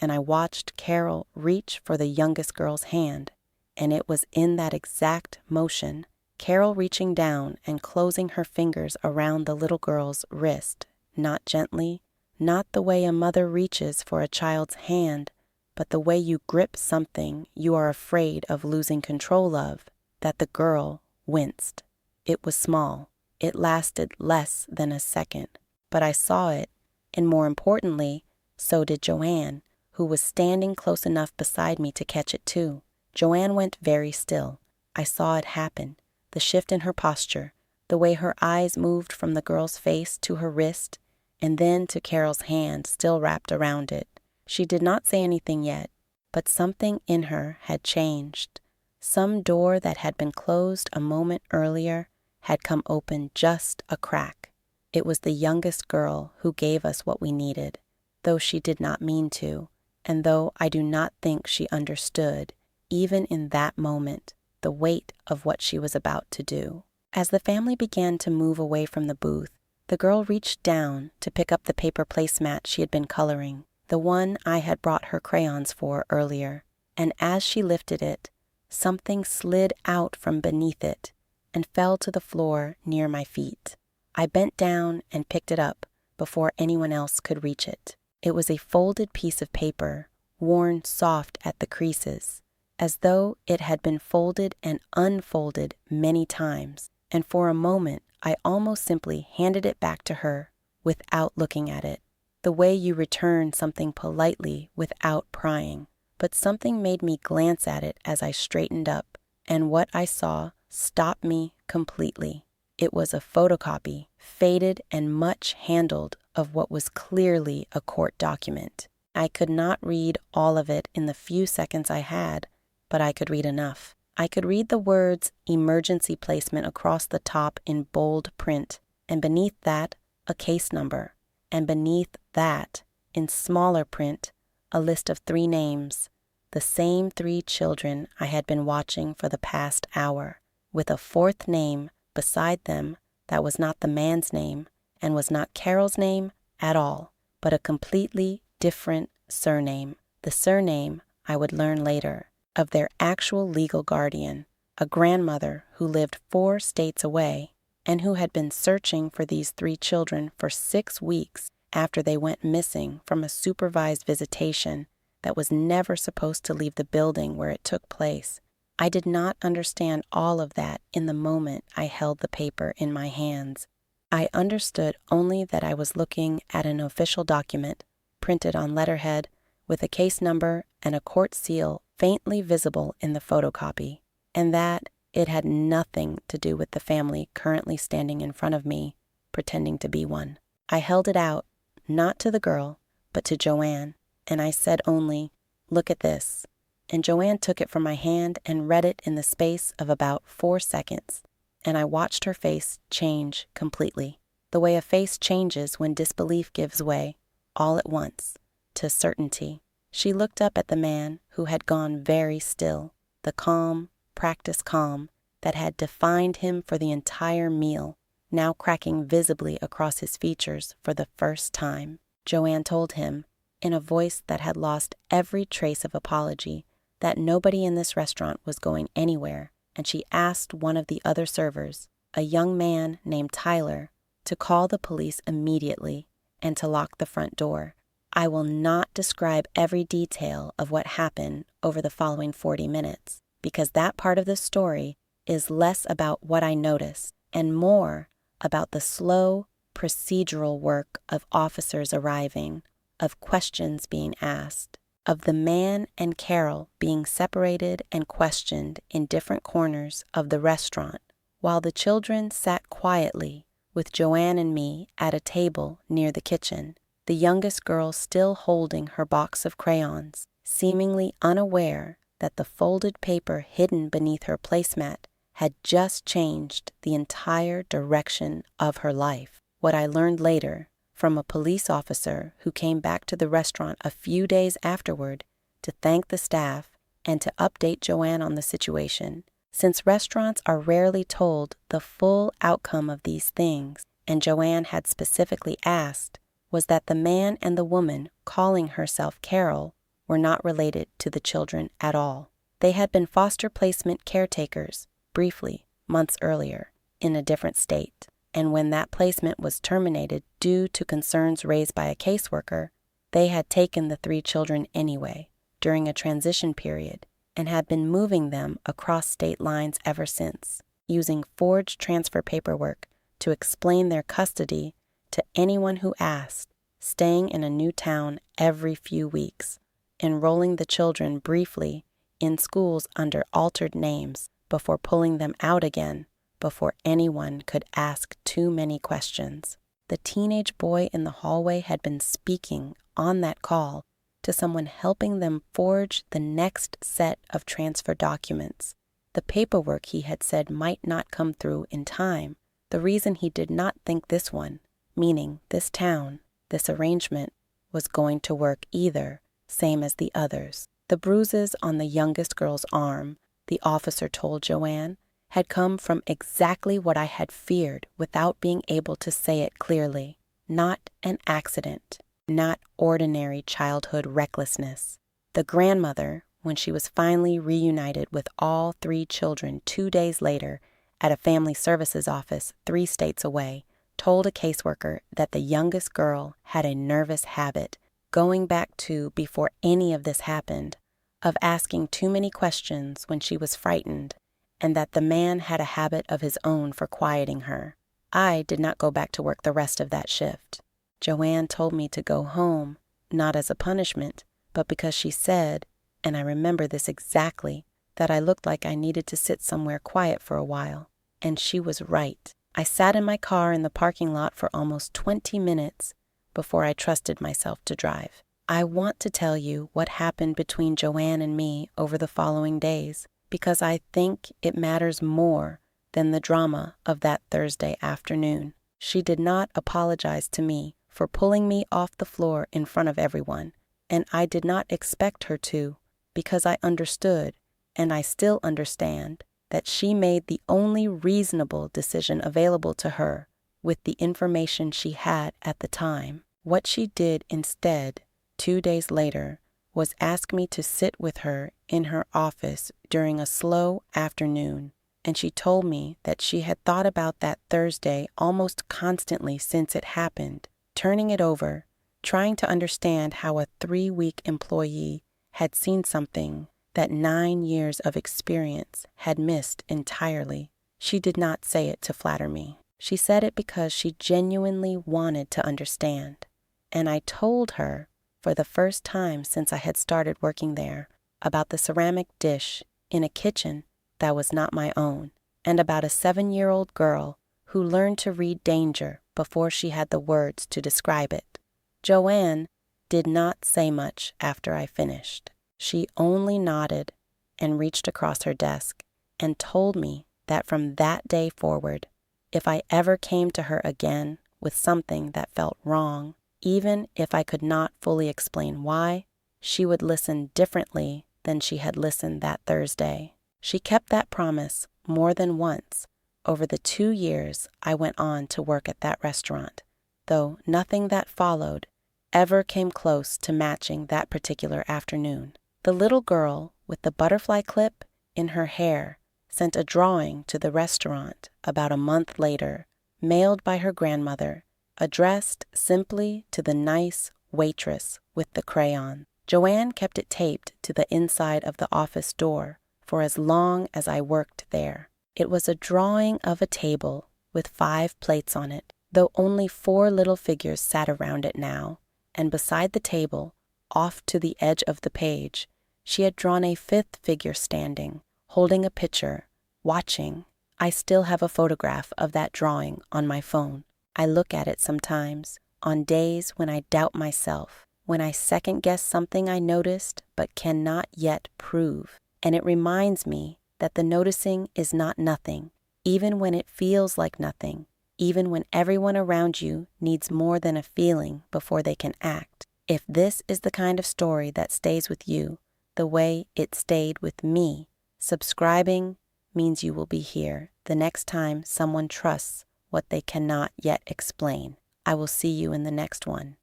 and I watched Carol reach for the youngest girl's hand, and it was in that exact motion, Carol reaching down and closing her fingers around the little girl's wrist, not gently, not the way a mother reaches for a child's hand, but the way you grip something you are afraid of losing control of, that the girl winced. It was small. It lasted less than a second, but I saw it, and more importantly, so did Joanne, who was standing close enough beside me to catch it too. Joanne went very still. I saw it happen, the shift in her posture, the way her eyes moved from the girl's face to her wrist, and then to Carol's hand still wrapped around it. She did not say anything yet, but something in her had changed. Some door that had been closed a moment earlier had come open just a crack. It was the youngest girl who gave us what we needed, though she did not mean to, and though I do not think she understood, even in that moment, the weight of what she was about to do. As the family began to move away from the booth, the girl reached down to pick up the paper placemat she had been coloring, the one I had brought her crayons for earlier, and as she lifted it, something slid out from beneath it and fell to the floor near my feet. I bent down and picked it up before anyone else could reach it. It was a folded piece of paper, worn soft at the creases, as though it had been folded and unfolded many times, and for a moment I almost simply handed it back to her without looking at it, the way you return something politely without prying. But something made me glance at it as I straightened up, and what I saw stopped me completely. It was a photocopy, faded and much handled, of what was clearly a court document. I could not read all of it in the few seconds I had, but I could read enough. I could read the words emergency placement across the top in bold print, and beneath that, a case number, and beneath that, in smaller print, a list of 3 names, the same 3 children I had been watching for the past hour, with a 4th name beside them that was not the man's name and was not Carol's name at all, but a completely different surname, the surname, I would learn later, of their actual legal guardian, a grandmother who lived 4 states away and who had been searching for these 3 children for 6 weeks after they went missing from a supervised visitation that was never supposed to leave the building where it took place. I did not understand all of that in the moment I held the paper in my hands. I understood only that I was looking at an official document, printed on letterhead, with a case number and a court seal faintly visible in the photocopy, and that it had nothing to do with the family currently standing in front of me, pretending to be one. I held it out, not to the girl, but to Joanne, and I said only, "Look at this." And Joanne took it from my hand and read it in the space of about 4 seconds, and I watched her face change completely, the way a face changes when disbelief gives way, all at once, to certainty. She looked up at the man who had gone very still, the calm, practiced calm that had defined him for the entire meal, now cracking visibly across his features for the first time. Joanne told him, in a voice that had lost every trace of apology, that nobody in this restaurant was going anywhere, and she asked one of the other servers, a young man named Tyler, to call the police immediately and to lock the front door. I will not describe every detail of what happened over the following 40 minutes, because that part of the story is less about what I noticed and more about the slow, procedural work of officers arriving, of questions being asked, of the man and Carol being separated and questioned in different corners of the restaurant, while the children sat quietly with Joanne and me at a table near the kitchen, the youngest girl still holding her box of crayons, seemingly unaware that the folded paper hidden beneath her placemat had just changed the entire direction of her life. What I learned later from a police officer who came back to the restaurant a few days afterward to thank the staff and to update Joanne on the situation. Since restaurants are rarely told the full outcome of these things, and Joanne had specifically asked, was that the man and the woman calling herself Carol were not related to the children at all. They had been foster placement caretakers, briefly, months earlier, in a different state, and when that placement was terminated due to concerns raised by a caseworker, they had taken the 3 children anyway, during a transition period, and had been moving them across state lines ever since, using forged transfer paperwork to explain their custody to anyone who asked, staying in a new town every few weeks, enrolling the children briefly in schools under altered names before pulling them out again before anyone could ask too many questions. The teenage boy in the hallway had been speaking on that call to someone helping them forge the next set of transfer documents. The paperwork he had said might not come through in time. The reason he did not think this one, meaning this town, this arrangement, was going to work either, same as the others. The bruises on the youngest girl's arm, the officer told Joanne, had come from exactly what I had feared without being able to say it clearly. Not an accident, not ordinary childhood recklessness. The grandmother, when she was finally reunited with all 3 children 2 days later at a family services office 3 states away, told a caseworker that the youngest girl had a nervous habit, going back to before any of this happened, of asking too many questions when she was frightened, and that the man had a habit of his own for quieting her. I did not go back to work the rest of that shift. Joanne told me to go home, not as a punishment, but because she said, and I remember this exactly, that I looked like I needed to sit somewhere quiet for a while. And she was right. I sat in my car in the parking lot for almost 20 minutes before I trusted myself to drive. I want to tell you what happened between Joanne and me over the following days, because I think it matters more than the drama of that Thursday afternoon. She did not apologize to me for pulling me off the floor in front of everyone, and I did not expect her to, because I understood, and I still understand, that she made the only reasonable decision available to her with the information she had at the time. What she did instead, 2 days later, was ask me to sit with her in her office during a slow afternoon, and she told me that she had thought about that Thursday almost constantly since it happened, turning it over, trying to understand how a 3-week employee had seen something that 9 years of experience had missed entirely. She did not say it to flatter me. She said it because she genuinely wanted to understand. And I told her, for the first time since I had started working there, about the ceramic dish in a kitchen that was not my own, and about a 7-year-old girl who learned to read danger before she had the words to describe it. Joanne did not say much after I finished. She only nodded and reached across her desk and told me that from that day forward, if I ever came to her again with something that felt wrong, even if I could not fully explain why, she would listen differently than she had listened that Thursday. She kept that promise more than once over the 2 years I went on to work at that restaurant, though nothing that followed ever came close to matching that particular afternoon. The little girl with the butterfly clip in her hair sent a drawing to the restaurant about a month later, mailed by her grandmother, addressed simply to the nice waitress with the crayon. Joanne kept it taped to the inside of the office door for as long as I worked there. It was a drawing of a table with 5 plates on it, though only 4 little figures sat around it now, and beside the table, off to the edge of the page, she had drawn a 5th figure standing, holding a pitcher, watching. I still have a photograph of that drawing on my phone. I look at it sometimes, on days when I doubt myself, when I second guess something I noticed but cannot yet prove. And it reminds me that the noticing is not nothing, even when it feels like nothing, even when everyone around you needs more than a feeling before they can act. If this is the kind of story that stays with you the way it stayed with me, subscribing means you will be here the next time someone trusts what they cannot yet explain. I will see you in the next one.